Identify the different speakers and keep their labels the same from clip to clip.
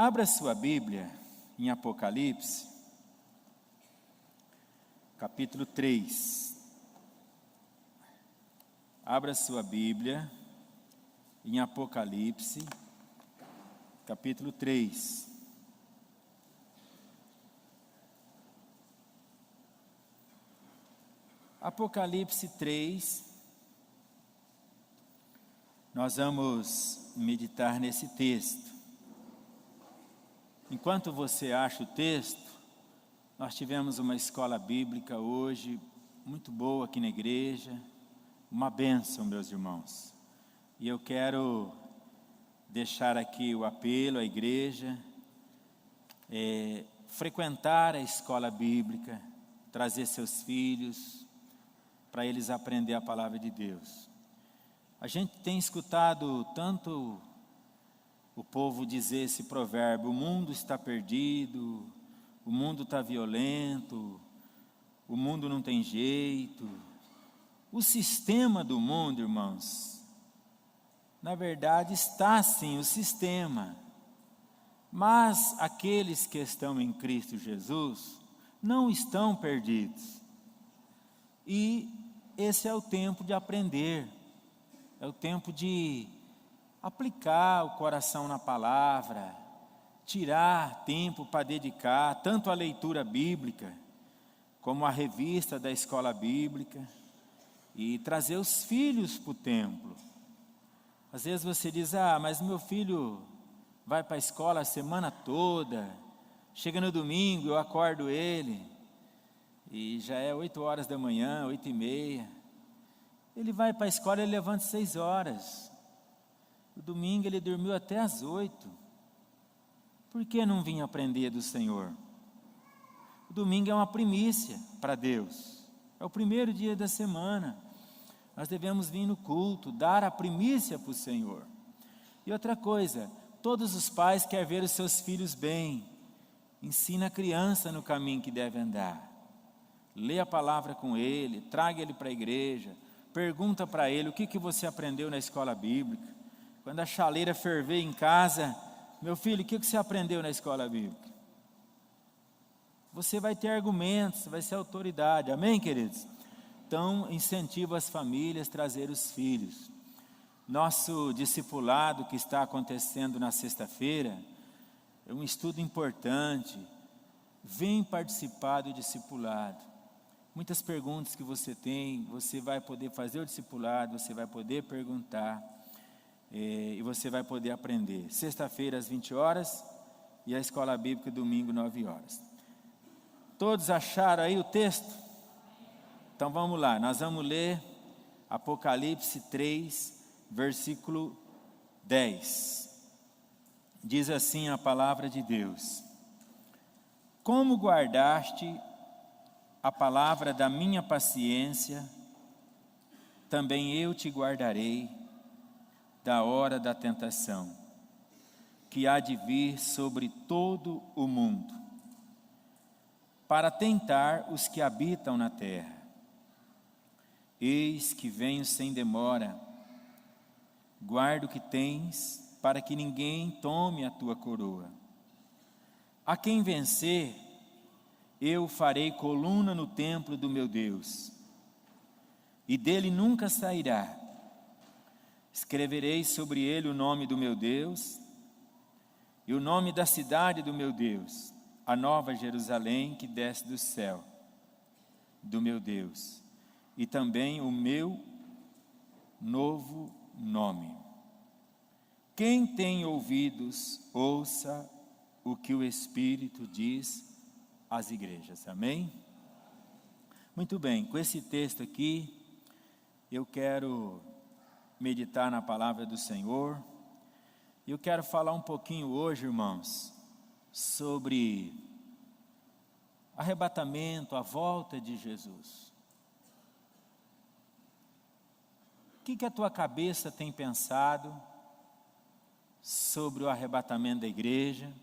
Speaker 1: Abra sua Bíblia em Apocalipse, capítulo 3. Abra sua Bíblia em Apocalipse, capítulo 3. Apocalipse 3, nós vamos meditar nesse texto. Enquanto você acha o texto, nós tivemos uma escola bíblica hoje, muito boa aqui na igreja, uma bênção, meus irmãos. E eu quero deixar aqui o apelo à igreja, frequentar a escola bíblica, trazer seus filhos, para eles aprender a palavra de Deus. A gente tem escutado tanto o povo dizer esse provérbio: o mundo está perdido, o mundo está violento, o mundo não tem jeito. O sistema do mundo, irmãos, na verdade está sim o sistema, mas aqueles que estão em Cristo Jesus não estão perdidos. E esse é o tempo de aprender, é o tempo de aplicar o coração na palavra, tirar tempo para dedicar tanto à leitura bíblica, como à revista da escola bíblica, e trazer os filhos para o templo. Às vezes você diz: mas meu filho vai para a escola a semana toda, chega no domingo, eu acordo ele, e já é 8 horas da manhã, 8h30, ele vai para a escola e levanta 6 horas, no domingo ele dormiu até às 8, por que não vinha aprender do Senhor? O domingo é uma primícia para Deus, é o primeiro dia da semana, nós devemos vir no culto, dar a primícia para o Senhor. E outra coisa, todos os pais querem ver os seus filhos bem, ensina a criança no caminho que deve andar, lê a palavra com ele, traga ele para a igreja, pergunta para ele o que você aprendeu na escola bíblica. Quando a chaleira ferver em casa: meu filho, o que você aprendeu na escola bíblica? Você vai ter argumentos, vai ser autoridade, amém, queridos? Então, incentivo as famílias a trazer os filhos. Nosso discipulado que está acontecendo na sexta-feira é um estudo importante. Vem participar do discipulado. Muitas perguntas que você tem, você vai poder fazer o discipulado, você vai poder perguntar, e você vai poder aprender. Sexta-feira às 20 horas e a escola bíblica domingo 9 horas. Todos acharam aí o texto? Então vamos lá, nós vamos ler Apocalipse 3, versículo 10. Diz assim a palavra de Deus: como guardaste a palavra da minha paciência, também eu te guardarei da hora da tentação, que há de vir sobre todo o mundo, para tentar os que habitam na terra. Eis que venho sem demora, guarda o que tens, para que ninguém tome a tua coroa. A quem vencer, eu farei coluna no templo do meu Deus, e dele nunca sairá. Escreverei sobre ele o nome do meu Deus, e o nome da cidade do meu Deus, a nova Jerusalém que desce do céu, do meu Deus, e também o meu novo nome. Quem tem ouvidos, ouça o que o Espírito diz às igrejas, amém? Muito bem, com esse texto aqui, eu quero meditar na palavra do Senhor. Eu quero falar um pouquinho hoje, irmãos, sobre arrebatamento, a volta de Jesus. O que a tua cabeça tem pensado sobre o arrebatamento da igreja?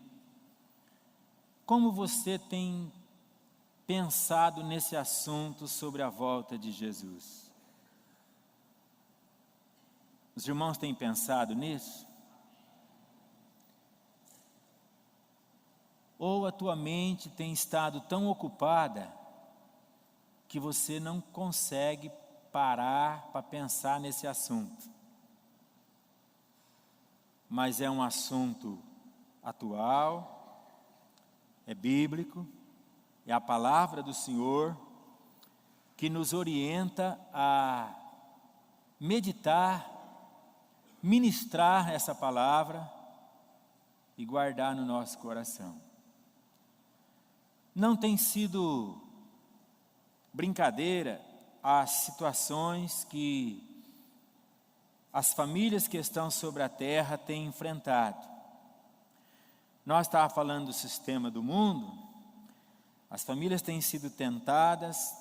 Speaker 1: Como você tem pensado nesse assunto sobre a volta de Jesus? Os irmãos têm pensado nisso? ou a tua mente tem estado tão ocupada que você não consegue parar para pensar nesse assunto. Mas é um assunto atual, é bíblico, é a palavra do Senhor que nos orienta a meditar, ministrar essa palavra e guardar no nosso coração. Não tem sido brincadeira as situações que as famílias que estão sobre a terra têm enfrentado. Nós estávamos falando do sistema do mundo, as famílias têm sido tentadas,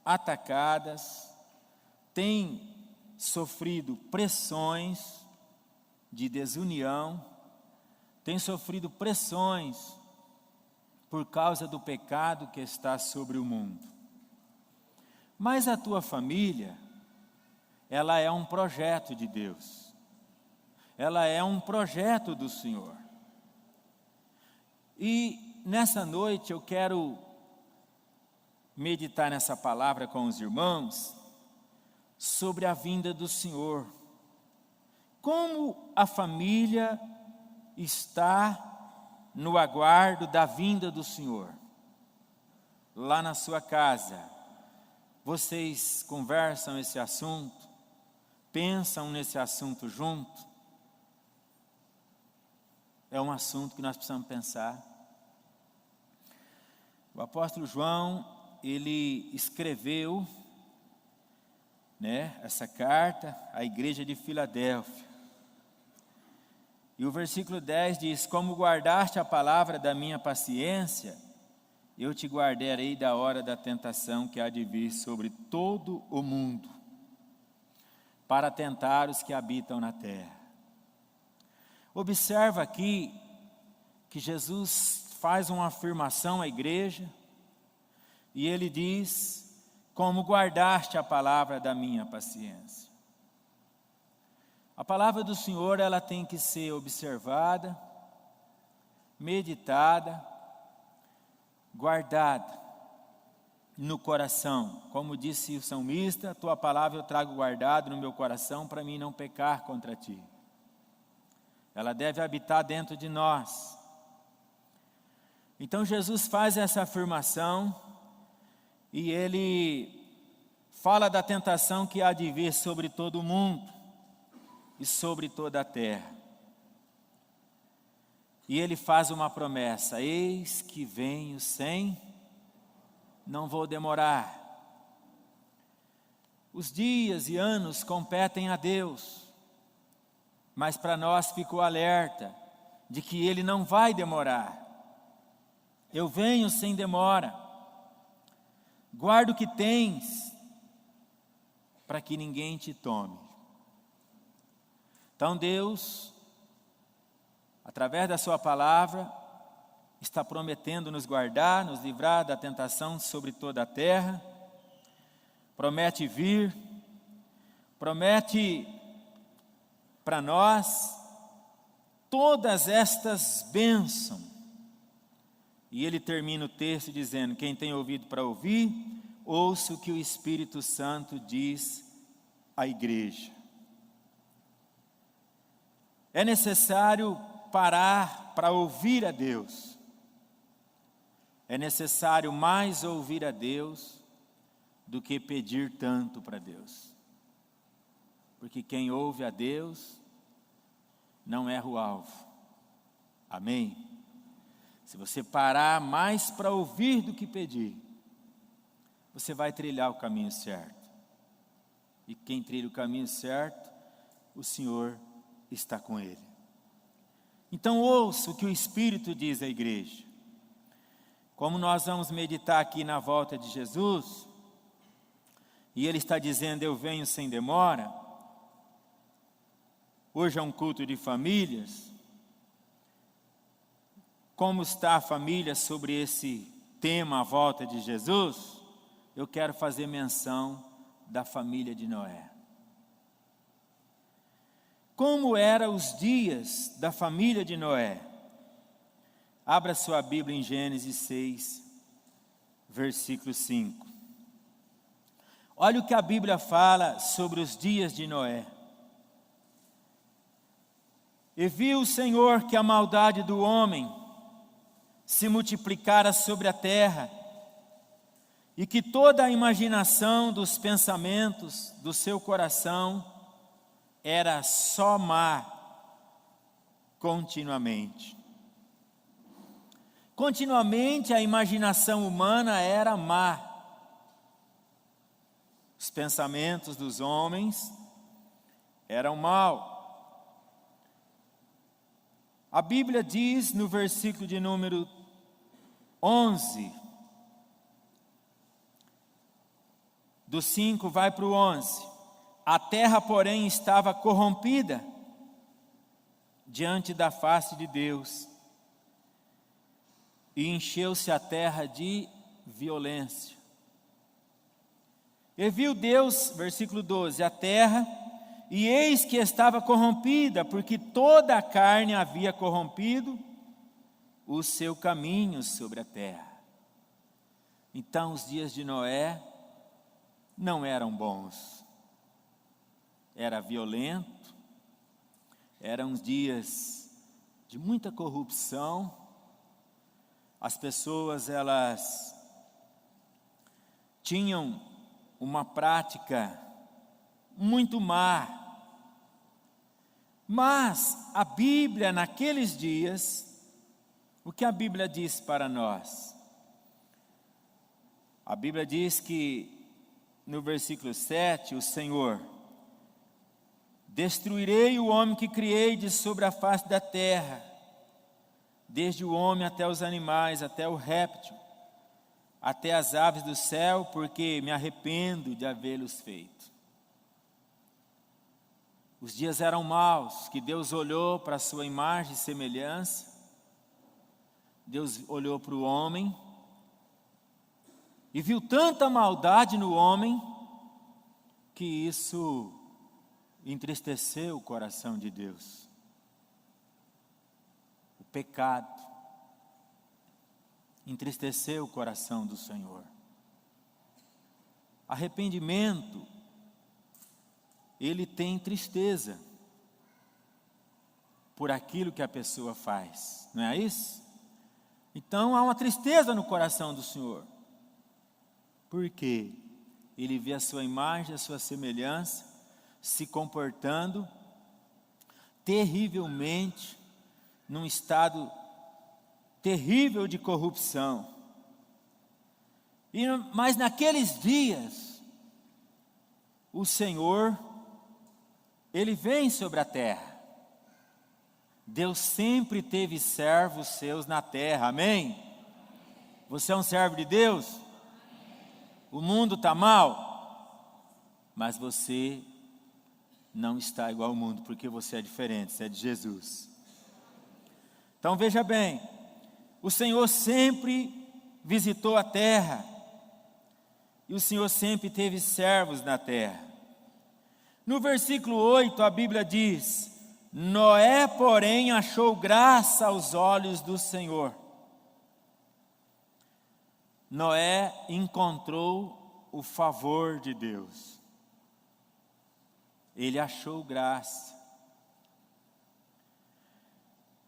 Speaker 1: atacadas, têm sofrido pressões de desunião, têm sofrido pressões por causa do pecado que está sobre o mundo. Mas a tua família, ela é um projeto de Deus. Ela é um projeto do Senhor. E nessa noite eu quero meditar nessa palavra com os irmãos sobre a vinda do Senhor. Como a família está no aguardo da vinda do Senhor. Lá na sua casa, vocês conversam esse assunto, pensam nesse assunto junto. É um assunto que nós precisamos pensar. O apóstolo João, ele escreveu, essa carta à igreja de Filadélfia. E o versículo 10 diz: como guardaste a palavra da minha paciência, eu te guardarei da hora da tentação que há de vir sobre todo o mundo, para tentar os que habitam na terra. Observa aqui que Jesus faz uma afirmação à igreja, e ele diz: como guardaste a palavra da minha paciência. A palavra do Senhor, ela tem que ser observada, meditada, guardada no coração. Como disse o salmista, tua palavra eu trago guardado no meu coração para mim não pecar contra ti. Ela deve habitar dentro de nós. Então Jesus faz essa afirmação e ele fala da tentação que há de vir sobre todo o mundo e sobre toda a terra. E ele faz uma promessa: eis que venho não vou demorar. Os dias e anos competem a Deus, mas para nós ficou alerta de que ele não vai demorar. Eu venho sem demora. Guarda o que tens, para que ninguém te tome. Então Deus, através da sua palavra, está prometendo nos guardar, nos livrar da tentação sobre toda a terra. Promete vir, promete para nós todas estas bênçãos. E ele termina o texto dizendo: quem tem ouvido para ouvir, ouça o que o Espírito Santo diz à igreja. É necessário parar para ouvir a Deus. É necessário mais ouvir a Deus do que pedir tanto para Deus. Porque quem ouve a Deus não erra o alvo. Amém? Se você parar mais para ouvir do que pedir, você vai trilhar o caminho certo. E quem trilha o caminho certo, o Senhor está com ele. Então ouça o que o Espírito diz à igreja. Como nós vamos meditar aqui na volta de Jesus, e ele está dizendo: eu venho sem demora. Hoje é um culto de famílias. Como está a família sobre esse tema, a volta de Jesus? Eu quero fazer menção da família de Noé. Como eram os dias da família de Noé? Abra sua Bíblia em Gênesis 6, versículo 5. Olha o que a Bíblia fala sobre os dias de Noé. E viu o Senhor que a maldade do homem se multiplicara sobre a terra, e que toda a imaginação dos pensamentos do seu coração era só má continuamente. Continuamente a imaginação humana era má. Os pensamentos dos homens eram maus. A Bíblia diz no versículo de número 11, do 5 vai para o 11. A terra, porém, estava corrompida diante da face de Deus, e encheu-se a terra de violência. E viu Deus, versículo 12, a terra, e eis que estava corrompida, porque toda a carne havia corrompido o seu caminho sobre a terra. Então os dias de Noé não eram bons. Era violento, eram dias de muita corrupção. As pessoas, elas tinham uma prática muito má. Mas a Bíblia, naqueles dias, o que a Bíblia diz para nós? A Bíblia diz que, no versículo 7, o Senhor: destruirei o homem que criei de sobre a face da terra, desde o homem até os animais, até o réptil, até as aves do céu, porque me arrependo de havê-los feito. Os dias eram maus, que Deus olhou para a sua imagem e semelhança. Deus olhou para o homem e viu tanta maldade no homem, que isso entristeceu o coração de Deus. O pecado entristeceu o coração do Senhor. Arrependimento, ele tem tristeza por aquilo que a pessoa faz, não é isso? Então há uma tristeza no coração do Senhor. Por quê? Ele vê a sua imagem, a sua semelhança, se comportando terrivelmente, num estado terrível de corrupção. Mas naqueles dias, o Senhor, Ele vem sobre a terra. Deus sempre teve servos seus na terra, amém? Você é um servo de Deus? O mundo está mal, mas você não está igual ao mundo, porque você é diferente, você é de Jesus. Então veja bem, o Senhor sempre visitou a terra, e o Senhor sempre teve servos na terra. No versículo 8 a Bíblia diz: Noé, porém, achou graça aos olhos do Senhor. Noé encontrou o favor de Deus. Ele achou graça.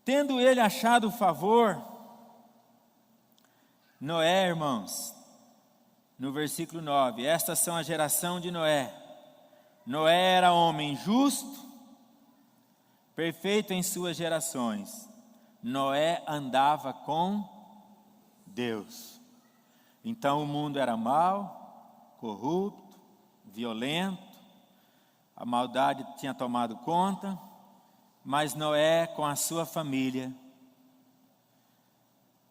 Speaker 1: Tendo ele achado o favor, Noé, irmãos, no versículo 9, estas são a geração de Noé. Noé era homem justo, perfeito em suas gerações. Noé andava com Deus. Então o mundo era mau, corrupto, violento, a maldade tinha tomado conta, mas Noé, com a sua família,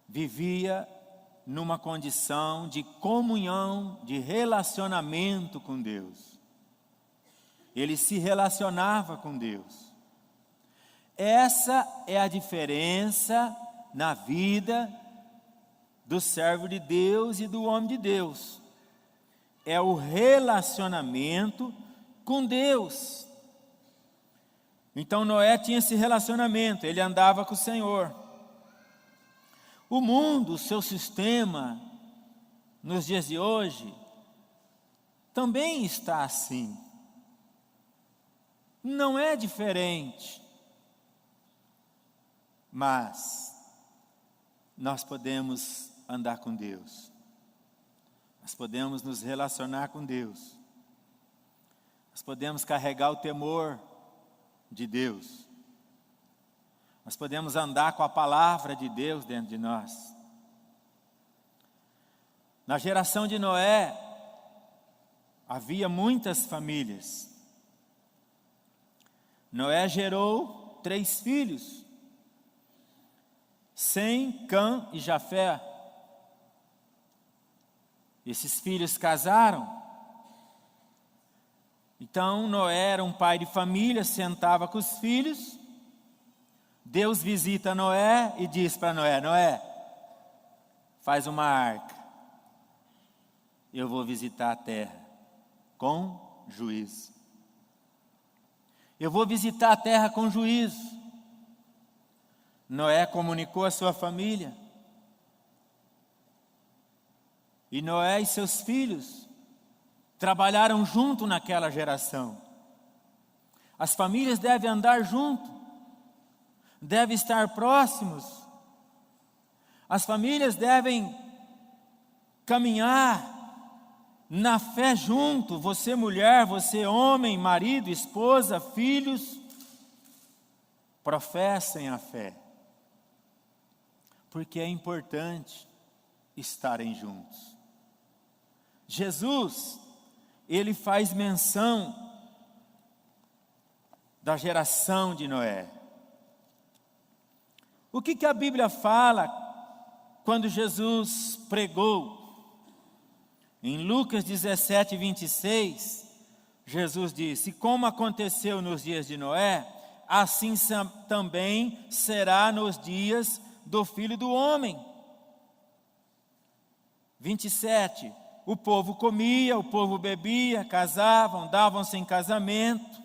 Speaker 1: vivia numa condição de comunhão, de relacionamento com Deus. Ele se relacionava com Deus. Essa é a diferença na vida do servo de Deus e do homem de Deus. É o relacionamento com Deus. Então Noé tinha esse relacionamento, ele andava com o Senhor. O mundo, o seu sistema, nos dias de hoje, também está assim. Não é diferente. Mas nós podemos andar com Deus. Nós podemos nos relacionar com Deus. Nós podemos carregar o temor de Deus. Nós podemos andar com a palavra de Deus dentro de nós. Na geração de Noé, havia muitas famílias. Noé gerou 3 filhos, Sem, Cã e Jafé. Esses filhos casaram. Então Noé era um pai de família, sentava com os filhos. Deus visita Noé e diz para Noé: Noé, faz uma arca. Eu vou visitar a terra com juízo. Eu vou visitar a terra com juízo. Noé comunicou à sua família. E Noé e seus filhos trabalharam junto naquela geração. As famílias devem andar junto, devem estar próximos. As famílias devem caminhar na fé junto. Você mulher, você homem, marido, esposa, filhos, professem a fé. Porque é importante estarem juntos. Jesus, ele faz menção da geração de Noé. O que a Bíblia fala quando Jesus pregou? Em Lucas 17, 26, Jesus disse: como aconteceu nos dias de Noé, assim também será nos dias do Filho do Homem. 27, o povo comia, o povo bebia, casavam, davam-se em casamento,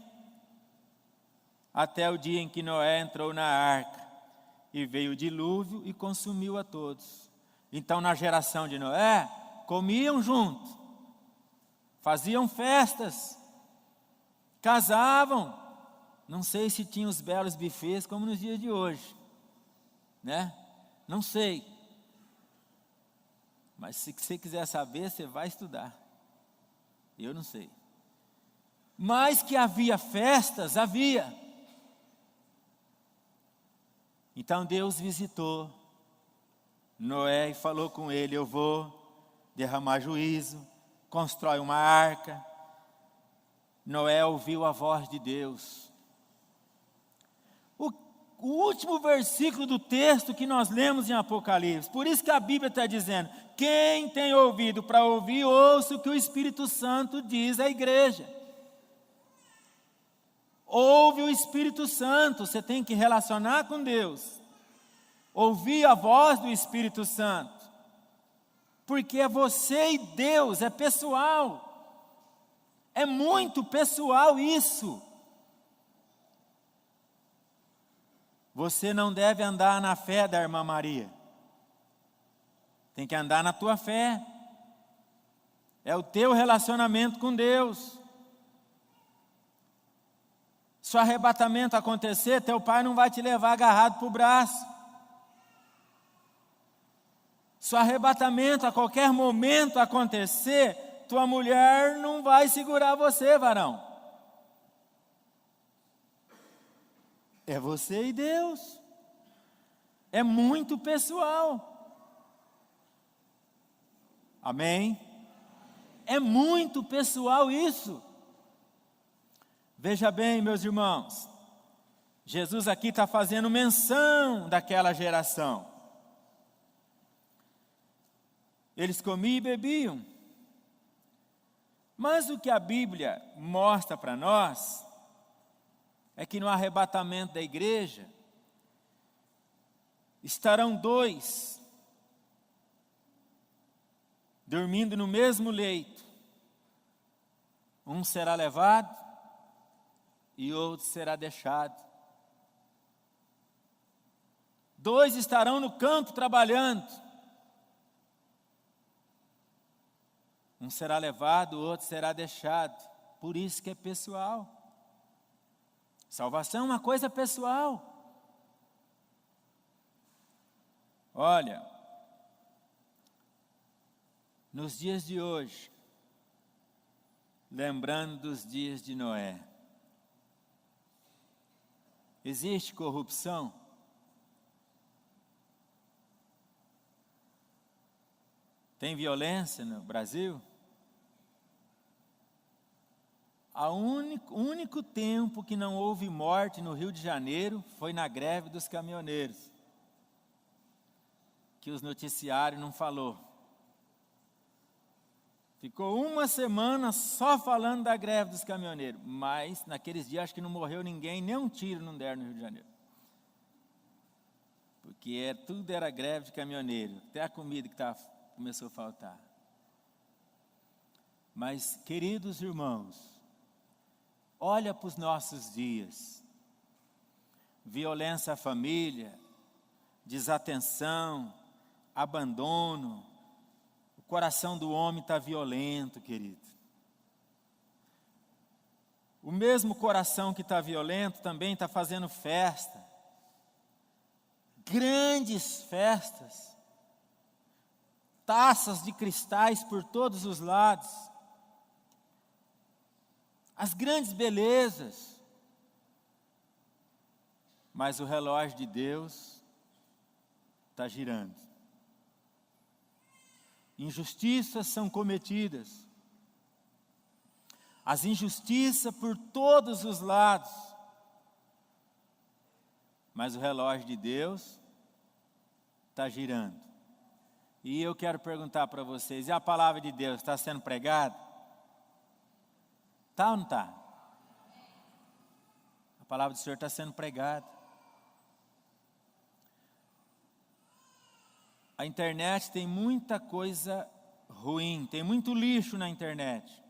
Speaker 1: até o dia em que Noé entrou na arca, e veio o dilúvio e consumiu a todos. Então, na geração de Noé, comiam junto, faziam festas, casavam. Não sei se tinham os belos bufês como nos dias de hoje, né? Não sei. Mas se você quiser saber, você vai estudar. Eu não sei. Mas que havia festas, havia. Então Deus visitou Noé e falou com ele: eu vou derramar juízo, constrói uma arca. Noé ouviu a voz de Deus. O último versículo do texto que nós lemos em Apocalipse, por isso que a Bíblia está dizendo: quem tem ouvido para ouvir, ouça o que o Espírito Santo diz à igreja. Ouve o Espírito Santo, você tem que relacionar com Deus, ouvir a voz do Espírito Santo, porque é você e Deus, é pessoal, é muito pessoal isso. Você não deve andar na fé da irmã Maria, tem que andar na tua fé, é o teu relacionamento com Deus. Se o arrebatamento acontecer, teu pai não vai te levar agarrado para o braço. Se o arrebatamento a qualquer momento acontecer, tua mulher não vai segurar você, varão. É você e Deus. É muito pessoal. Amém? É muito pessoal isso. Veja bem, meus irmãos, Jesus aqui está fazendo menção daquela geração. Eles comiam e bebiam. Mas o que a Bíblia mostra para nós é que no arrebatamento da igreja estarão 2 dormindo no mesmo leito. Um será levado e outro será deixado. 2 estarão no campo trabalhando. Um será levado, o outro será deixado. Por isso que é pessoal. Salvação é uma coisa pessoal. Olha, nos dias de hoje, lembrando dos dias de Noé, existe corrupção? Tem violência no Brasil? O único tempo que não houve morte no Rio de Janeiro foi na greve dos caminhoneiros, que os noticiários não falou. Ficou uma semana só falando da greve dos caminhoneiros, mas naqueles dias acho que não morreu ninguém, nem um tiro não deram no Rio de Janeiro. Porque tudo era greve de caminhoneiro, até a comida que começou a faltar. Mas, queridos irmãos, olha para os nossos dias. Violência à família, desatenção, abandono. O coração do homem está violento, querido. O mesmo coração que está violento também está fazendo festa. Grandes festas. Taças de cristais por todos os lados. As grandes belezas. Mas o relógio de Deus está girando. Injustiças são cometidas. As injustiças por todos os lados. Mas o relógio de Deus está girando. E eu quero perguntar para vocês, e a palavra de Deus está sendo pregada? Está ou não está? A palavra do Senhor está sendo pregada. A internet tem muita coisa ruim, tem muito lixo na internet,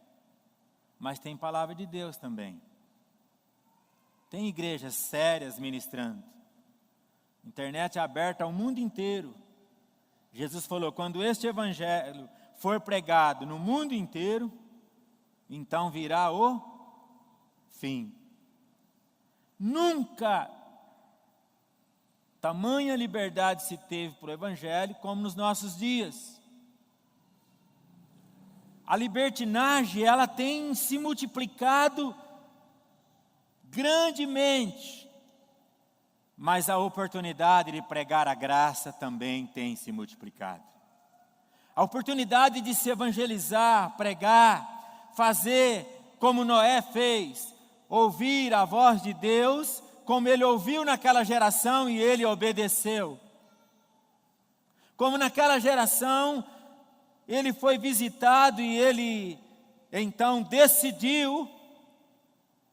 Speaker 1: mas tem palavra de Deus também. Tem igrejas sérias ministrando. Internet é aberta ao mundo inteiro. Jesus falou, quando este evangelho for pregado no mundo inteiro, então virá o fim. Nunca tamanha liberdade se teve para o evangelho como nos nossos dias. A libertinagem, ela tem se multiplicado grandemente, mas a oportunidade de pregar a graça também tem se multiplicado. A oportunidade de se evangelizar, pregar, fazer como Noé fez, ouvir a voz de Deus, como ele ouviu naquela geração e ele obedeceu. Como naquela geração, ele foi visitado e ele então decidiu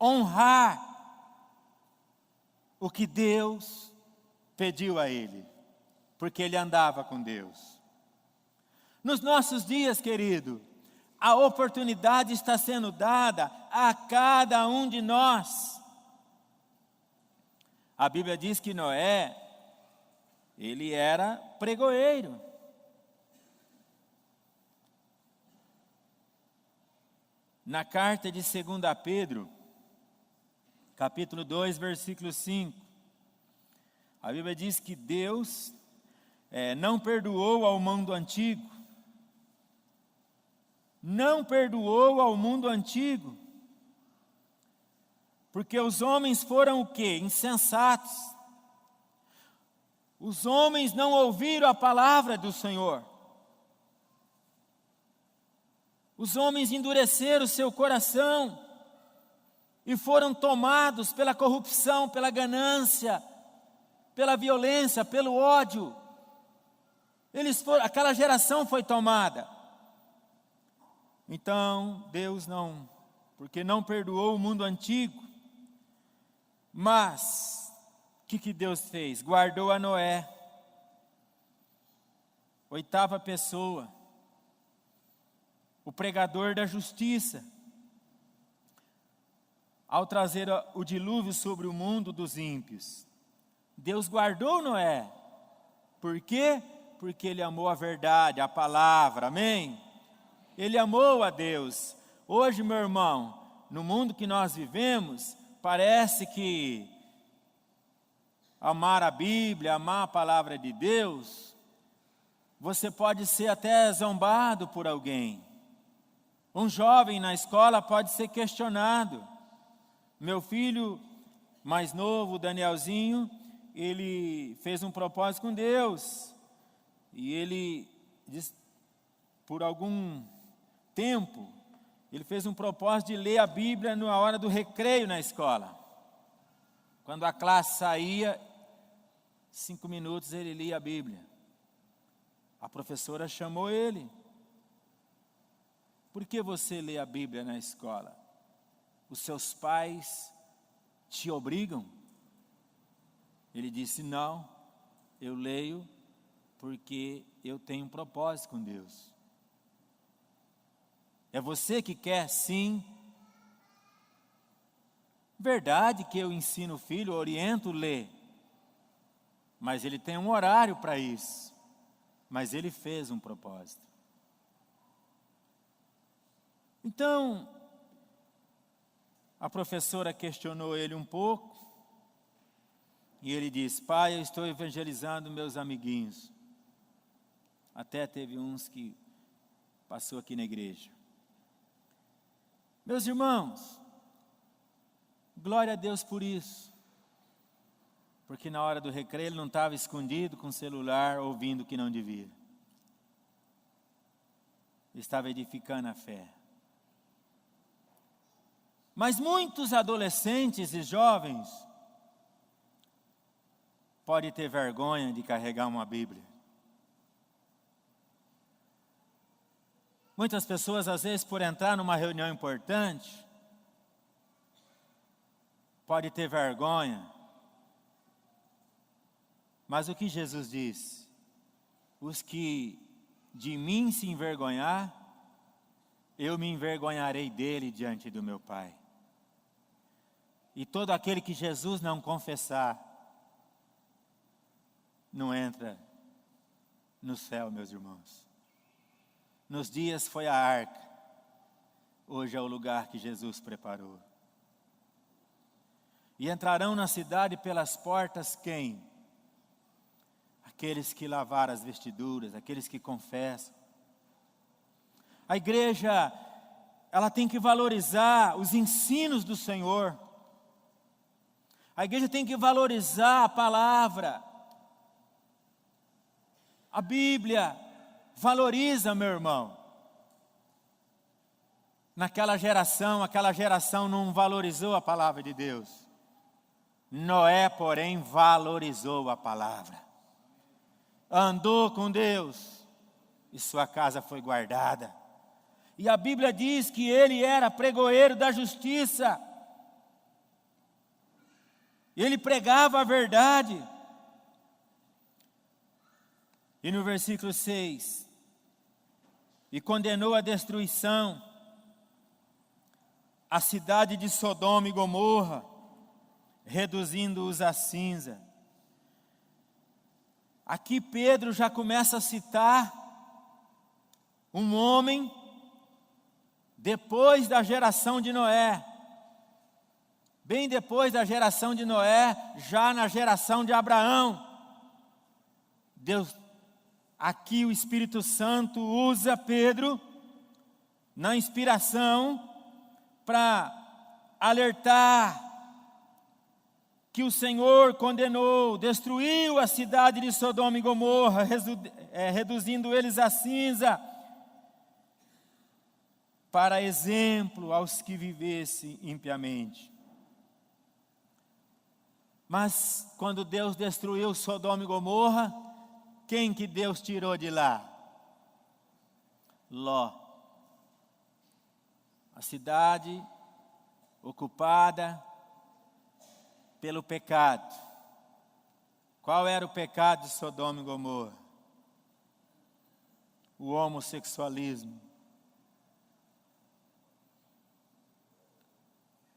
Speaker 1: honrar o que Deus pediu a ele, porque ele andava com Deus. Nos nossos dias, querido, a oportunidade está sendo dada a cada um de nós. A Bíblia diz que Noé, ele era pregoeiro. Na carta de 2 Pedro, capítulo 2, versículo 5, a Bíblia diz que Deus não perdoou ao mundo antigo. Não perdoou ao mundo antigo. Porque os homens foram o quê? Insensatos. Os homens não ouviram a palavra do Senhor. Os homens endureceram o seu coração e foram tomados pela corrupção, pela ganância, pela violência, pelo ódio. Aquela geração foi tomada. Então, Deus não, porque não perdoou o mundo antigo. Mas, o que Deus fez? Guardou a Noé, 8ª pessoa, o pregador da justiça, ao trazer o dilúvio sobre o mundo dos ímpios. Deus guardou Noé, Por quê? Porque ele amou a verdade, a palavra, amém? Ele amou a Deus. Hoje, meu irmão, no mundo que nós vivemos, parece que amar a Bíblia, amar a palavra de Deus, você pode ser até zombado por alguém. Um jovem na escola pode ser questionado. Meu filho mais novo, Danielzinho, ele fez um propósito com Deus. E ele, por algum tempo, ele fez um propósito de ler a Bíblia na hora do recreio na escola. Quando a classe saía, 5 minutos ele lia a Bíblia. A professora chamou ele. Por que você lê a Bíblia na escola? Os seus pais te obrigam? Ele disse, não, eu leio porque eu tenho um propósito com Deus. É você que quer, sim. Verdade que eu ensino o filho, oriento a ler. Mas ele tem um horário para isso. Mas ele fez um propósito. Então, a professora questionou ele um pouco. E ele disse, pai, eu estou evangelizando meus amiguinhos. Até teve uns que passou aqui na igreja. Meus irmãos, glória a Deus por isso. Porque na hora do recreio ele não estava escondido com o celular, ouvindo o que não devia. Ele estava edificando a fé. Mas muitos adolescentes e jovens podem ter vergonha de carregar uma Bíblia. Muitas pessoas, às vezes, por entrar numa reunião importante, podem ter vergonha. Mas o que Jesus disse? Os que de mim se envergonhar, eu me envergonharei dele diante do meu Pai. E todo aquele que Jesus não confessar, não entra no céu, meus irmãos. Nos dias foi a arca, hoje é o lugar que Jesus preparou. E entrarão na cidade pelas portas quem? Aqueles que lavaram as vestiduras, aqueles que confessam. A igreja, ela tem que valorizar os ensinos do Senhor. A igreja tem que valorizar a palavra. A Bíblia valoriza, meu irmão. Naquela geração, aquela geração não valorizou a palavra de Deus. Noé, porém, valorizou a palavra. Andou com Deus e sua casa foi guardada. E a Bíblia diz que ele era pregoeiro da justiça. Ele pregava a verdade. E no versículo 6, e condenou a destruição a cidade de Sodoma e Gomorra, reduzindo-os a cinza. Aqui Pedro já começa a citar um homem depois da geração de Noé. Bem depois da geração de Noé, já na geração de Abraão. Deus, aqui o Espírito Santo usa Pedro na inspiração para alertar que o Senhor condenou, destruiu a cidade de Sodoma e Gomorra, reduzindo eles a cinza, para exemplo aos que vivessem impiamente. Mas quando Deus destruiu Sodoma e Gomorra, quem que Deus tirou de lá? Ló. A cidade ocupada pelo pecado. Qual era o pecado de Sodoma e Gomorra? O homossexualismo.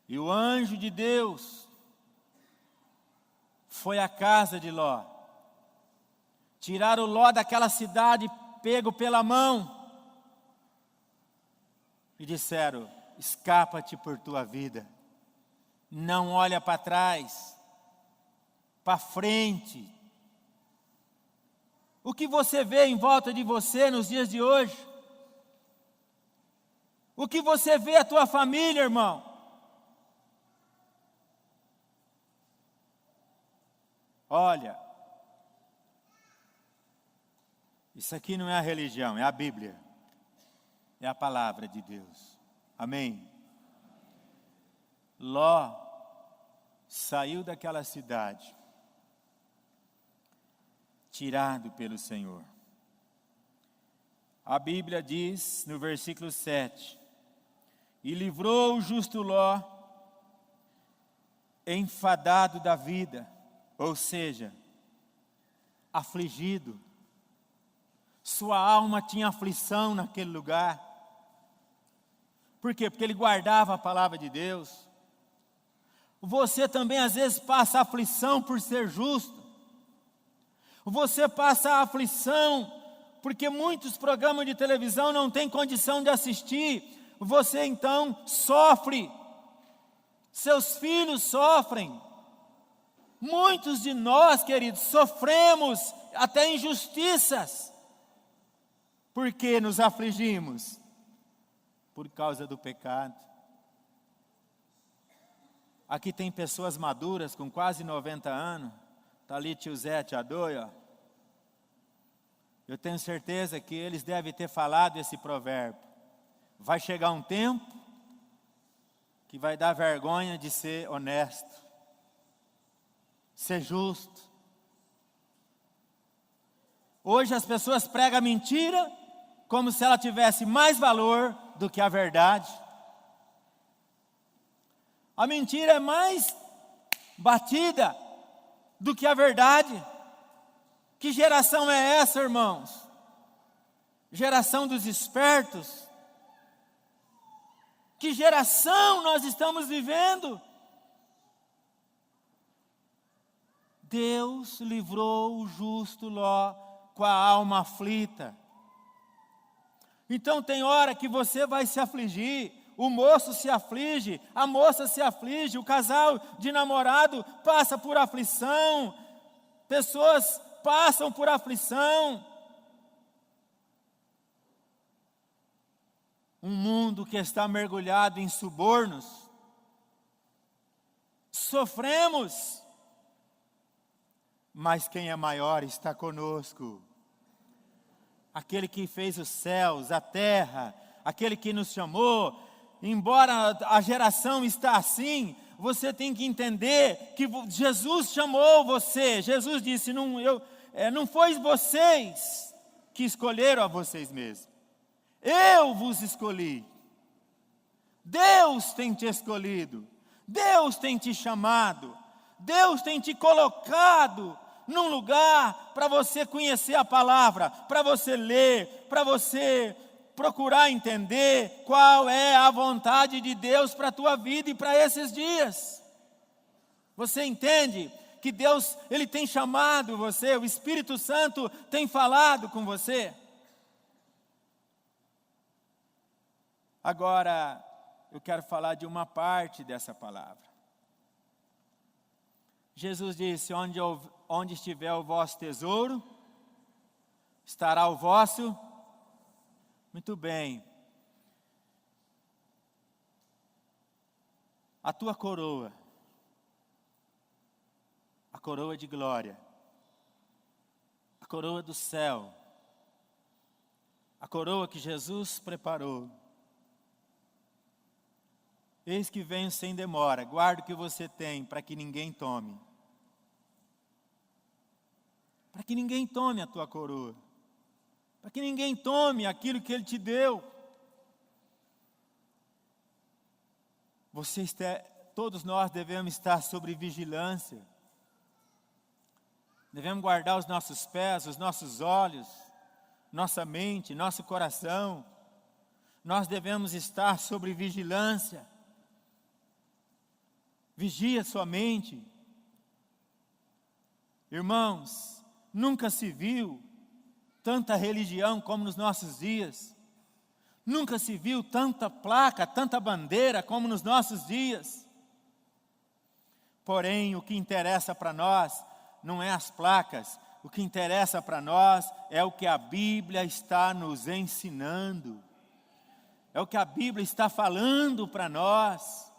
Speaker 1: E o anjo de Deus foi à casa de Ló. tiraram Ló daquela cidade, pego pela mão, e disseram: escapa-te por tua vida, não olha para trás, para frente. O que você vê em volta de você nos dias de hoje? O que você vê a tua família, irmão? Olha, isso aqui não é a religião, é a Bíblia. É a palavra de Deus. Amém? Ló saiu daquela cidade, tirado pelo Senhor. A Bíblia diz no versículo 7: e livrou o justo Ló, enfadado da vida, ou seja, afligido. Sua alma tinha aflição naquele lugar. Por quê? Porque ele guardava a palavra de Deus. Você também às vezes passa aflição por ser justo. Você passa aflição porque muitos programas de televisão não têm condição de assistir. Você então sofre. Seus filhos sofrem. Muitos de nós, queridos, sofremos até injustiças. Por que nos afligimos? Por causa do pecado. Aqui tem pessoas maduras com quase 90 anos. Está ali tio Zé, tia Doi, ó. Eu tenho certeza que eles devem ter falado esse provérbio. Vai chegar um tempo que vai dar vergonha de ser honesto, ser justo. Hoje as pessoas pregam a mentira como se ela tivesse mais valor do que a verdade. A mentira é mais batida do que a verdade. Que geração é essa, irmãos? Geração dos espertos? Que geração nós estamos vivendo? Deus livrou o justo Ló com a alma aflita. Então tem hora que você vai se afligir, o moço se aflige, a moça se aflige, o casal de namorado passa por aflição, pessoas passam por aflição. Um mundo que está mergulhado em subornos. Sofremos, mas quem é maior está conosco. Aquele que fez os céus, a terra, aquele que nos chamou. Embora a geração está assim, você tem que entender que Jesus chamou você. Jesus disse: não foi vocês que escolheram a vocês mesmos. Eu vos escolhi. Deus tem te escolhido. Deus tem te chamado. Deus tem te colocado num lugar para você conhecer a palavra, para você ler, para você procurar entender qual é a vontade de Deus para a tua vida e para esses dias. Você entende que Deus, Ele tem chamado você, o Espírito Santo tem falado com você? Agora, eu quero falar de uma parte dessa palavra. Jesus disse: onde estiver o vosso tesouro, estará o vosso. Muito bem. A tua coroa, a coroa de glória, a coroa do céu, a coroa que Jesus preparou. Eis que venho sem demora, guarda o que você tem, para que ninguém tome. Para que ninguém tome a tua coroa. Para que ninguém tome aquilo que Ele te deu. Todos nós devemos estar sob vigilância. Devemos guardar os nossos pés, os nossos olhos, nossa mente, nosso coração. Nós devemos estar sob vigilância. Vigia sua mente. Irmãos, Nunca se viu tanta religião como nos nossos dias. Nunca se viu tanta placa, tanta bandeira como nos nossos dias. Porém, o que interessa para nós não é as placas. O que interessa para nós é o que a Bíblia está nos ensinando. É o que a Bíblia está falando para nós.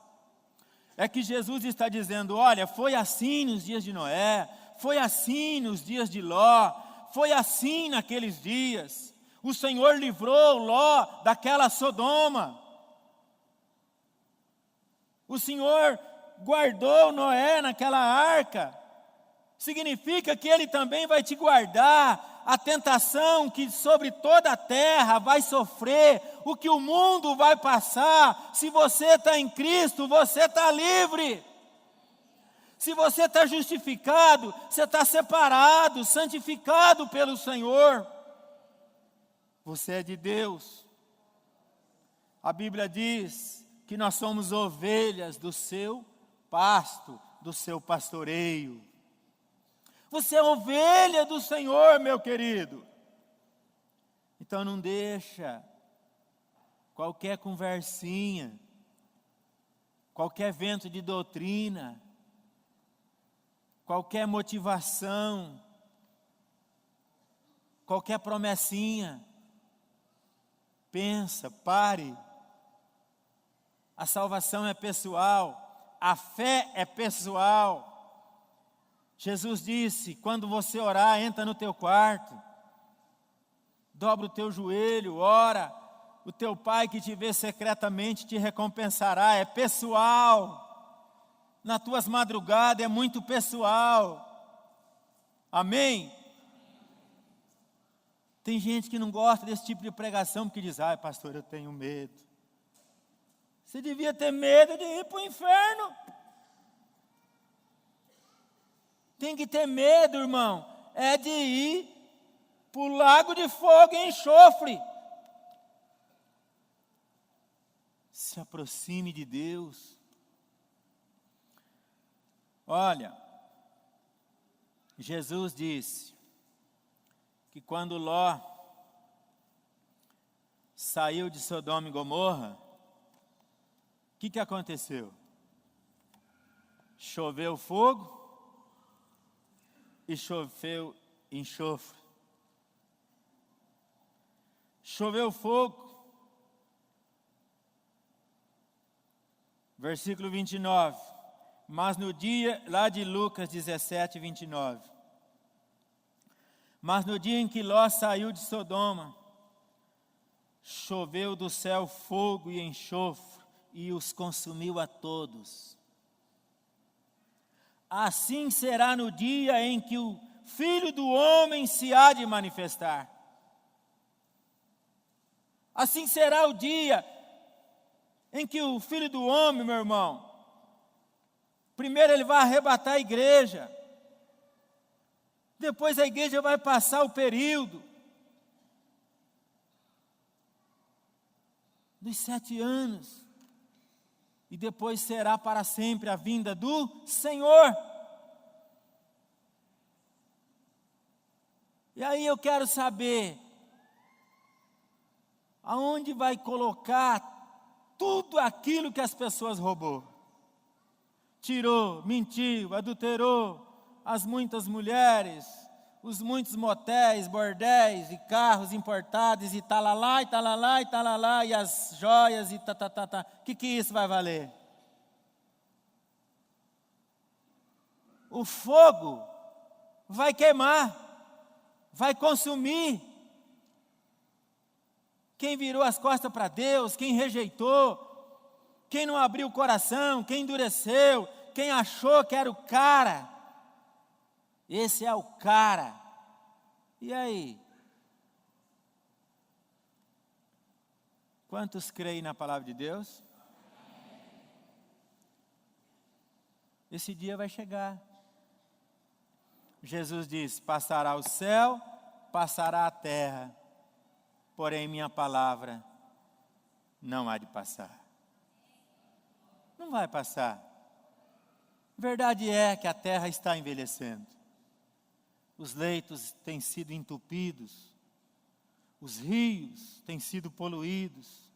Speaker 1: É que Jesus está dizendo, olha, foi assim nos dias de Noé, foi assim nos dias de Ló, foi assim naqueles dias. O Senhor livrou Ló daquela Sodoma. O Senhor guardou Noé naquela arca. Significa que Ele também vai te guardar a tentação que sobre toda a terra vai sofrer, o que o mundo vai passar. Se você está em Cristo, você está livre. Se você está justificado, você está separado, santificado pelo Senhor. Você é de Deus. A Bíblia diz que nós somos ovelhas do seu pasto, do seu pastoreio. Você é ovelha do Senhor, meu querido. Então não deixa qualquer conversinha, qualquer vento de doutrina, qualquer motivação, qualquer promessinha. Pensa, pare. A salvação é pessoal, a fé é pessoal. Jesus disse, quando você orar, entra no teu quarto, dobra o teu joelho, ora, o teu pai que te vê secretamente te recompensará, é pessoal. Nas tuas madrugadas é muito pessoal. Amém? Tem gente que não gosta desse tipo de pregação, porque diz, ai pastor, eu tenho medo. Você devia ter medo de ir para o inferno. Tem que ter medo, irmão, é de ir para o lago de fogo e enxofre. Se aproxime de Deus. Olha, Jesus disse que quando Ló saiu de Sodoma e Gomorra, o que aconteceu? Choveu fogo e choveu enxofre. Choveu fogo. Versículo 29. Mas no dia, lá de Lucas 17, 29. Mas no dia em que Ló saiu de Sodoma, choveu do céu fogo e enxofre e os consumiu a todos. Assim será no dia em que o Filho do Homem se há de manifestar. Assim será o dia em que o Filho do Homem, meu irmão, primeiro ele vai arrebatar a igreja, depois a igreja vai passar o período dos 7 anos, e depois será para sempre a vinda do Senhor. E aí eu quero saber, aonde vai colocar tudo aquilo que as pessoas roubou? Tirou, mentiu, adulterou, as muitas mulheres, os muitos motéis, bordéis e carros importados e talalá, e talalá, e talalá, e as joias e tá. Que isso vai valer? O fogo vai queimar, vai consumir. Quem virou as costas para Deus, quem rejeitou, quem não abriu o coração, quem endureceu, quem achou que era o cara, esse é o cara. E aí? Quantos creem na palavra de Deus? Esse dia vai chegar. Jesus diz, passará o céu, passará a terra, porém minha palavra não há de passar. Não vai passar. Verdade é que a terra está envelhecendo. os leitos têm sido entupidos, os rios têm sido poluídos,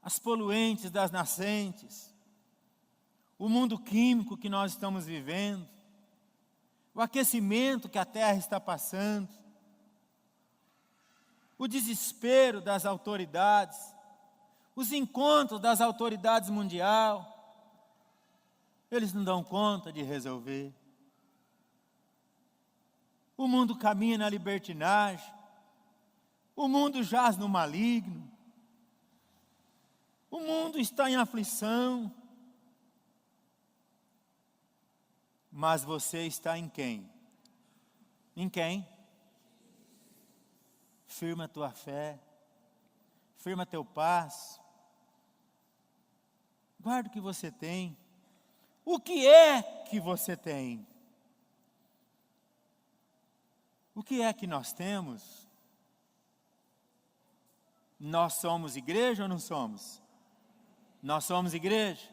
Speaker 1: as poluentes das nascentes, o mundo químico que nós estamos vivendo, o aquecimento que a Terra está passando, o desespero das autoridades, os encontros das autoridades mundiais, eles não dão conta de resolver. O mundo caminha na libertinagem, o mundo jaz no maligno, o mundo está em aflição. Mas você está em quem? Em quem? Firma a tua fé, firma teu passo, guarda o que você tem. O que é que você tem? O que é que nós temos? Nós somos igreja ou não somos? Nós somos igreja.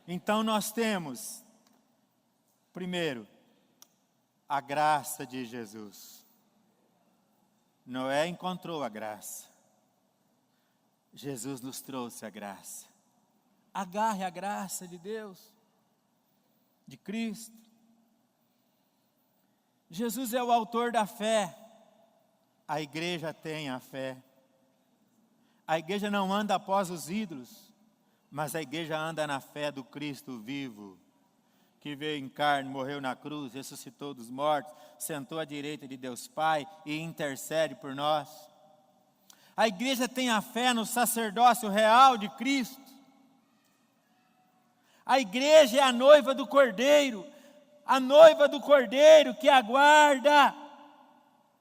Speaker 1: Então nós temos, primeiro, a graça de Jesus. Noé encontrou a graça. Jesus nos trouxe a graça. Agarre a graça de Deus, de Cristo. Jesus é o autor da fé. A igreja tem a fé. A igreja não anda após os ídolos, mas a igreja anda na fé do Cristo vivo, que veio em carne, morreu na cruz, ressuscitou dos mortos, sentou à direita de Deus Pai e intercede por nós. A igreja tem a fé no sacerdócio real de Cristo. A igreja é a noiva do Cordeiro, a noiva do Cordeiro que aguarda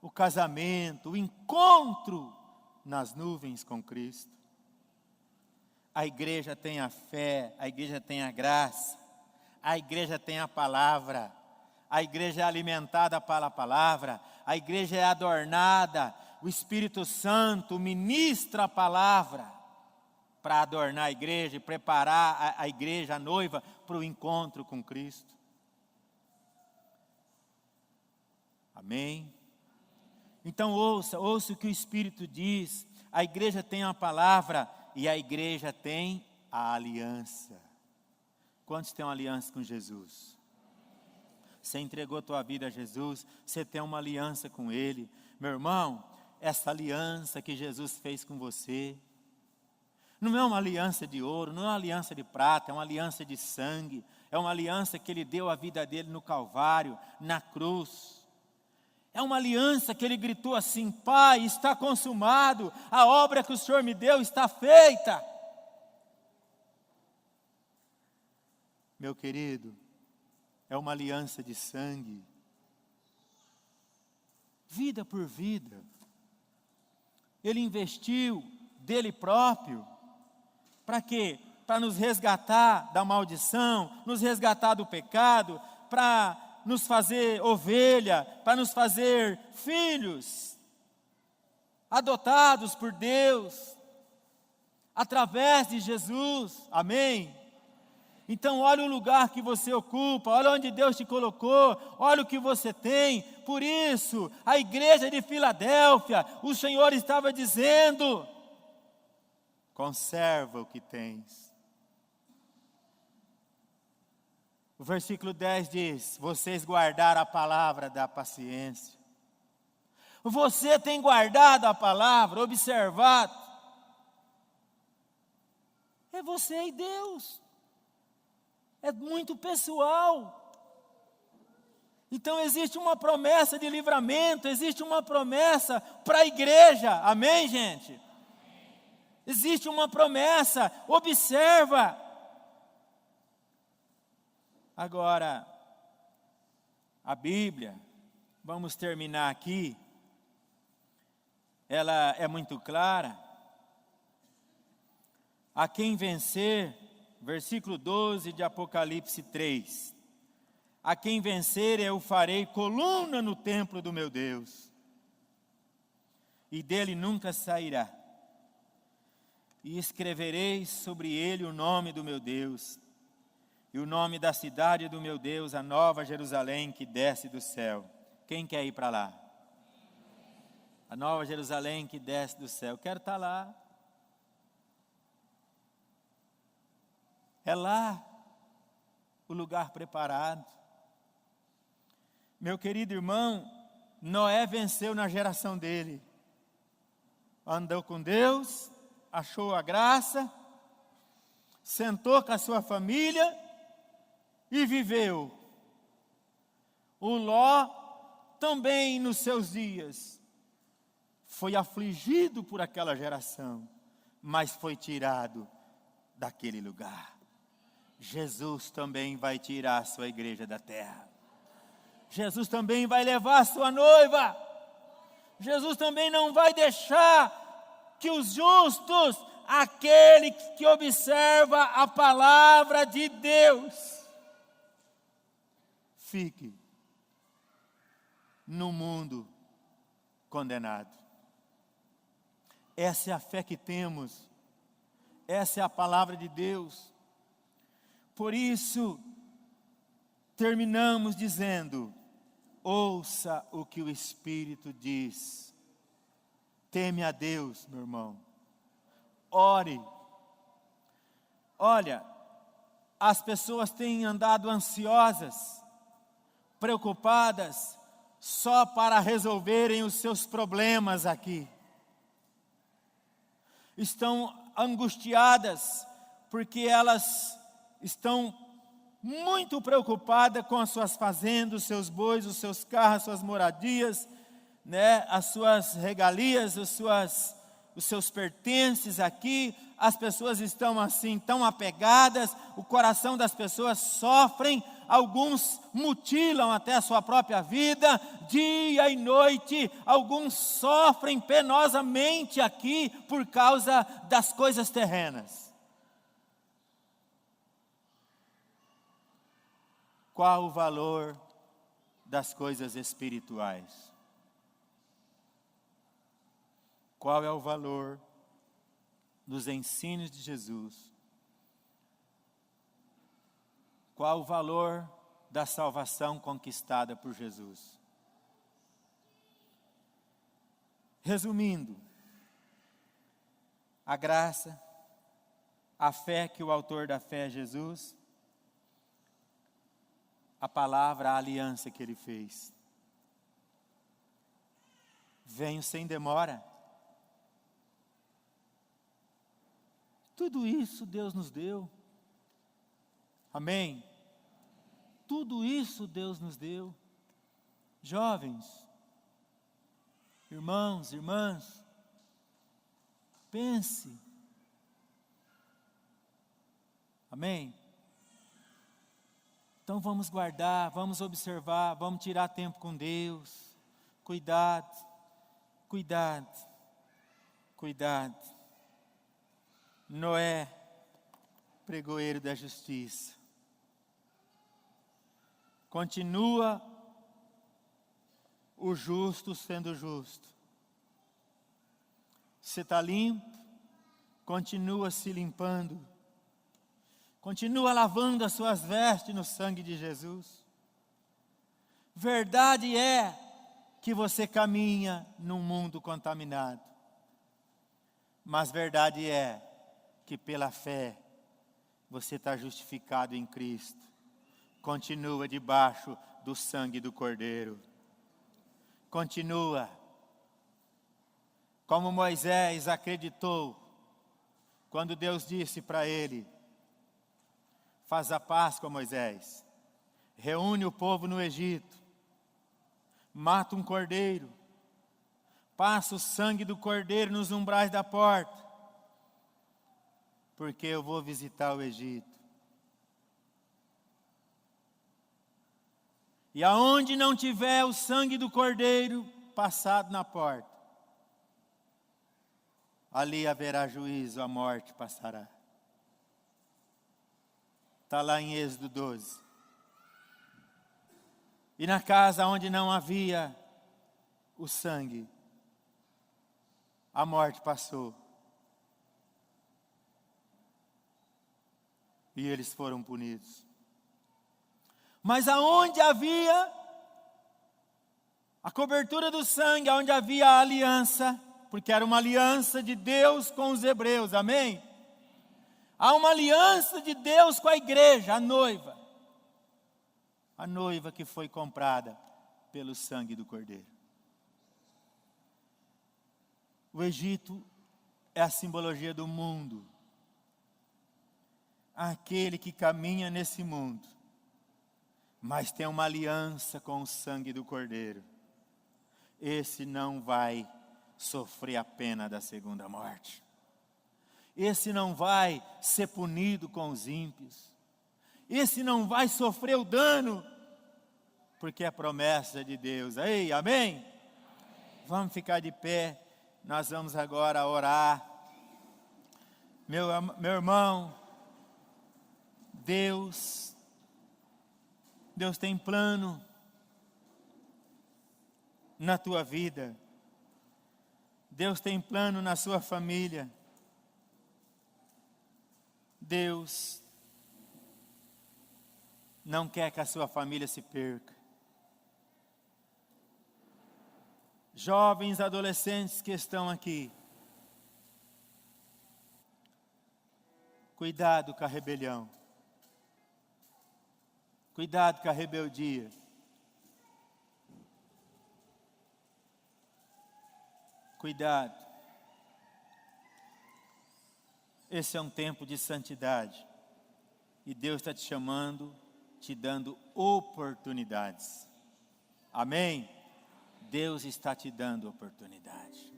Speaker 1: o casamento, o encontro nas nuvens com Cristo. A igreja tem a fé, a igreja tem a graça, a igreja tem a palavra, a igreja é alimentada pela palavra, a igreja é adornada, o Espírito Santo ministra a palavra para adornar a igreja e preparar a igreja, a noiva, para o encontro com Cristo. Amém? Então ouça o que o Espírito diz. A igreja tem a palavra e a igreja tem a aliança. Quantos têm uma aliança com Jesus? Você entregou a tua vida a Jesus, você tem uma aliança com Ele. Meu irmão, essa aliança que Jesus fez com você, não é uma aliança de ouro, não é uma aliança de prata, é uma aliança de sangue, é uma aliança que Ele deu a vida dele no Calvário, na cruz. É uma aliança que Ele gritou assim: Pai, está consumado, a obra que o Senhor me deu está feita. Meu querido, é uma aliança de sangue, vida por vida. Ele investiu dele próprio, para quê? Para nos resgatar da maldição, nos resgatar do pecado, para nos fazer ovelha, para nos fazer filhos, adotados por Deus, através de Jesus, amém? Então olha o lugar que você ocupa, olha onde Deus te colocou, olha o que você tem. Por isso, a igreja de Filadélfia, o Senhor estava dizendo: conserva o que tens. O versículo 10 diz: vocês guardaram a palavra da paciência. Você tem guardado a palavra, observado. É você e Deus. É muito pessoal. Então existe uma promessa de livramento, existe uma promessa para a igreja. Amém, gente? Existe uma promessa, observa. Agora, a Bíblia, vamos terminar aqui, ela é muito clara. A quem vencer, versículo 12 de Apocalipse 3, a quem vencer eu farei coluna no templo do meu Deus, e dele nunca sairá, e escreverei sobre ele o nome do meu Deus, e o nome da cidade do meu Deus, a nova Jerusalém que desce do céu. Quem quer ir para lá? A nova Jerusalém que desce do céu. Eu quero estar lá. É lá o lugar preparado. Meu querido irmão, Noé venceu na geração dele. Andou com Deus, achou a graça, sentou com a sua família e viveu. O Ló também nos seus dias foi afligido por aquela geração, mas foi tirado daquele lugar. Jesus também vai tirar a sua igreja da terra. Jesus também vai levar a sua noiva. Jesus também não vai deixar que os justos, aquele que observa a palavra de Deus, fique no mundo condenado. Essa é a fé que temos. Essa é a palavra de Deus. Por isso, terminamos dizendo: ouça o que o Espírito diz. Teme a Deus, meu irmão. Ore. Olha, as pessoas têm andado ansiosas, preocupadas, só para resolverem os seus problemas aqui. Estão angustiadas, porque elas estão muito preocupadas com as suas fazendas, os seus bois, os seus carros, as suas moradias, né, as suas regalias, os seus pertences aqui. As pessoas estão assim, tão apegadas, o coração das pessoas sofrem, alguns mutilam até a sua própria vida, dia e noite, alguns sofrem penosamente aqui por causa das coisas terrenas. Qual o valor das coisas espirituais? Qual é o valor dos ensinos de Jesus? Qual o valor da salvação conquistada por Jesus? Resumindo, a graça, a fé que o autor da fé é Jesus, a palavra, a aliança que ele fez. Venho sem demora. Tudo isso Deus nos deu. Amém? Tudo isso Deus nos deu. Jovens, irmãos, irmãs, pense. Amém? Então vamos guardar, vamos observar, vamos tirar tempo com Deus. Cuidado, cuidado, cuidado. Noé, pregoeiro da justiça. Continua o justo sendo justo. Você está limpo, continua se limpando. Continua lavando as suas vestes no sangue de Jesus. Verdade é que você caminha num mundo contaminado. Mas verdade é que pela fé você está justificado em Cristo. Continua debaixo do sangue do Cordeiro. Continua. Como Moisés acreditou quando Deus disse para ele: faz a paz com Moisés, reúne o povo no Egito, mata um cordeiro, passa o sangue do cordeiro nos umbrais da porta, porque eu vou visitar o Egito. E aonde não tiver o sangue do cordeiro passado na porta, ali haverá juízo, a morte passará. Está lá em Êxodo 12. E na casa onde não havia o sangue, a morte passou. E eles foram punidos. Mas aonde havia a cobertura do sangue, aonde havia a aliança, porque era uma aliança de Deus com os hebreus, amém? Há uma aliança de Deus com a igreja, a noiva que foi comprada pelo sangue do Cordeiro. O Egito é a simbologia do mundo, aquele que caminha nesse mundo, mas tem uma aliança com o sangue do Cordeiro. Esse não vai sofrer a pena da segunda morte. Esse não vai ser punido com os ímpios. Esse não vai sofrer o dano, porque é promessa de Deus. Ei, amém? Vamos ficar de pé, nós vamos agora orar. Meu irmão, Deus tem plano na tua vida. Deus tem plano na sua família. Deus não quer que a sua família se perca. Jovens, adolescentes que estão aqui, cuidado com a rebelião. Cuidado com a rebeldia. Cuidado. Esse é um tempo de santidade. E Deus está te chamando, te dando oportunidades. Amém? Deus está te dando oportunidade.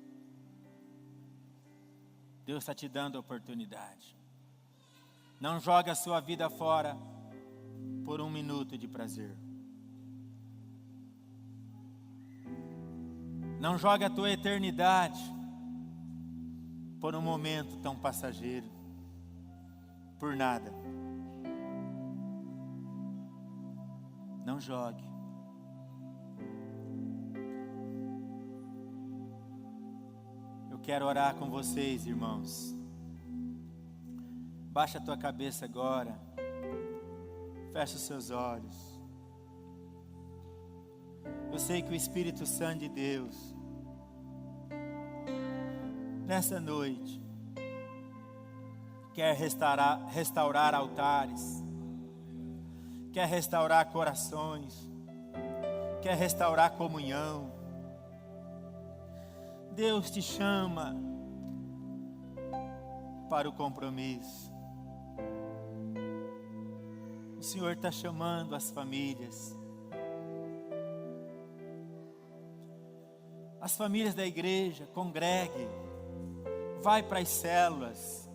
Speaker 1: Deus está te dando oportunidade. Não jogue a sua vida fora por um minuto de prazer. Não jogue a tua eternidade por um momento tão passageiro, por nada. Não jogue. Eu quero orar com vocês, irmãos. Baixa a tua cabeça agora. Fecha os seus olhos. Eu sei que o Espírito Santo de Deus, nessa noite, quer restaurar altares, quer restaurar corações, quer restaurar comunhão. Deus te chama para o compromisso. O Senhor está chamando as famílias. As famílias da igreja, congregue. Vai para as células.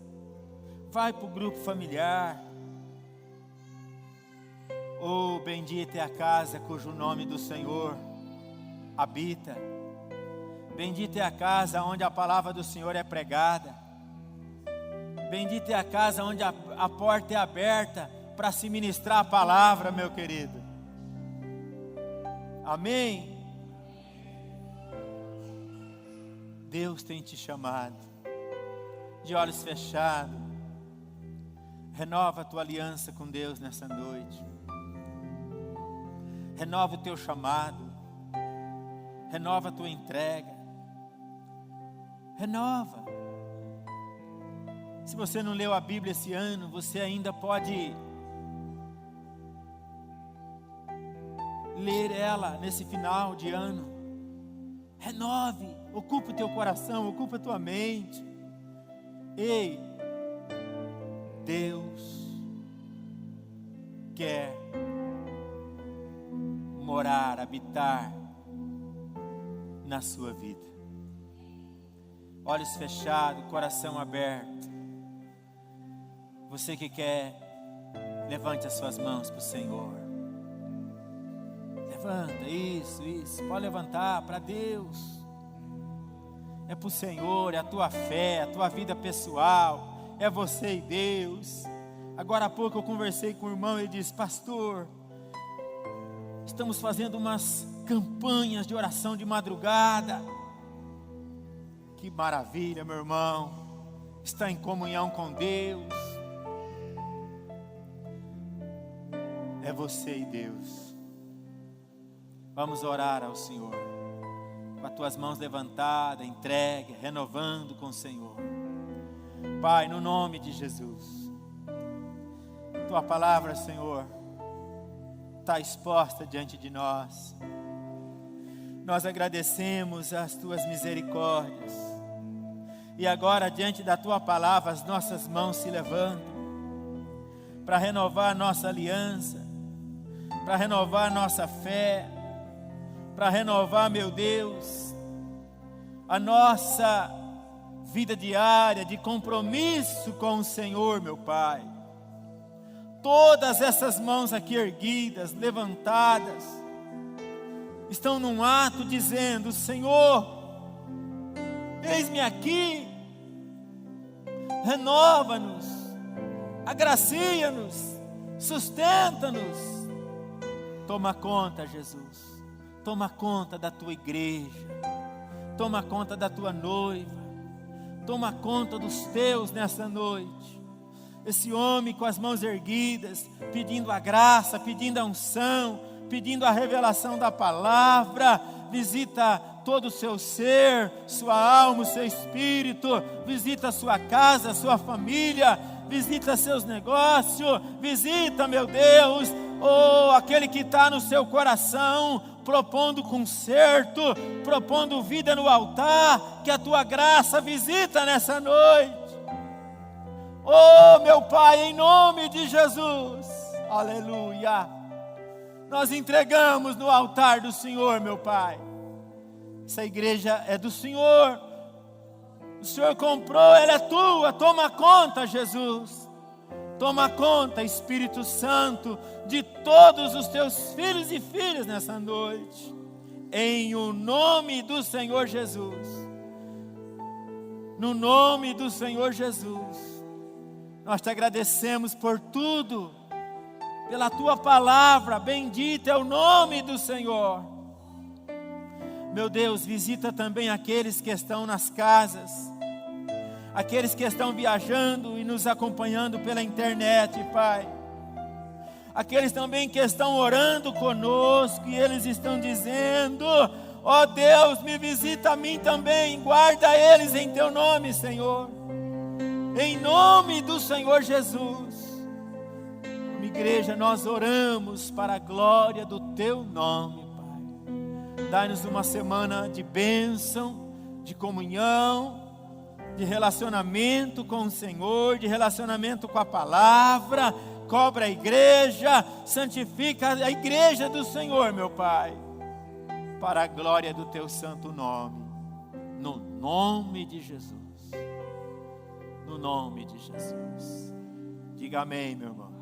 Speaker 1: Vai para o grupo familiar. Oh, bendita é a casa cujo nome do Senhor habita. Bendita é a casa onde a palavra do Senhor é pregada. Bendita é a casa onde a porta é aberta para se ministrar a palavra, meu querido. Amém? Deus tem te chamado, de olhos fechados. Renova a tua aliança com Deus nessa noite. Renova o teu chamado. Renova a tua entrega. Renova. Se você não leu a Bíblia esse ano, você ainda pode ler ela nesse final de ano. Renove, ocupa o teu coração, ocupa a tua mente. Ei, Deus quer morar, habitar na sua vida. Olhos fechados, coração aberto. Você que quer, levante as suas mãos para o Senhor. Levanta, isso, pode levantar para Deus. É para o Senhor, é a tua fé, a tua vida pessoal, é você e Deus. Agora há pouco eu conversei com o irmão e ele disse: pastor, estamos fazendo umas campanhas de oração de madrugada. Que maravilha, meu irmão, está em comunhão com Deus. É você e Deus. Vamos orar ao Senhor, com as tuas mãos levantadas, entregue, renovando com o Senhor. Pai, no nome de Jesus, tua palavra, Senhor, está exposta diante de nós. Nós agradecemos as tuas misericórdias. E agora, diante da tua palavra, as nossas mãos se levantam para renovar a nossa aliança, para renovar a nossa fé, para renovar, meu Deus, a nossa vida diária de compromisso com o Senhor, meu Pai. Todas essas mãos aqui erguidas, levantadas, estão num ato dizendo: Senhor, eis-me aqui, renova-nos, agracia-nos, sustenta-nos. Toma conta, Jesus, toma conta da tua igreja, toma conta da tua noiva, toma conta dos teus nessa noite. Esse homem com as mãos erguidas, pedindo a graça, pedindo a unção, pedindo a revelação da palavra, visita todo o seu ser, sua alma, o seu espírito, visita a sua casa, a sua família, visita seus negócios, visita, meu Deus, aquele que está no seu coração, propondo conserto, propondo vida no altar, que a tua graça visita nessa noite. Meu Pai, em nome de Jesus, aleluia, nós entregamos no altar do Senhor, meu Pai. Essa igreja é do Senhor, o Senhor comprou, ela é tua. Toma conta, Jesus, toma conta, Espírito Santo, de todos os teus filhos e filhas nessa noite, em o nome do Senhor Jesus. No nome do Senhor Jesus, nós te agradecemos por tudo, pela tua palavra. Bendito é o nome do Senhor. Meu Deus, visita também aqueles que estão nas casas, aqueles que estão viajando e nos acompanhando pela internet, Pai. Aqueles também que estão orando conosco e eles estão dizendo: ó Deus, me visita a mim também, guarda eles em teu nome, Senhor. Em nome do Senhor Jesus. Como igreja, nós oramos para a glória do teu nome, Pai. Dá-nos uma semana de bênção, de comunhão, de relacionamento com o Senhor, de relacionamento com a palavra. Cobra a igreja, santifica a igreja do Senhor, meu Pai, para a glória do teu santo nome, no nome de Jesus, no nome de Jesus. Diga amém, meu irmão.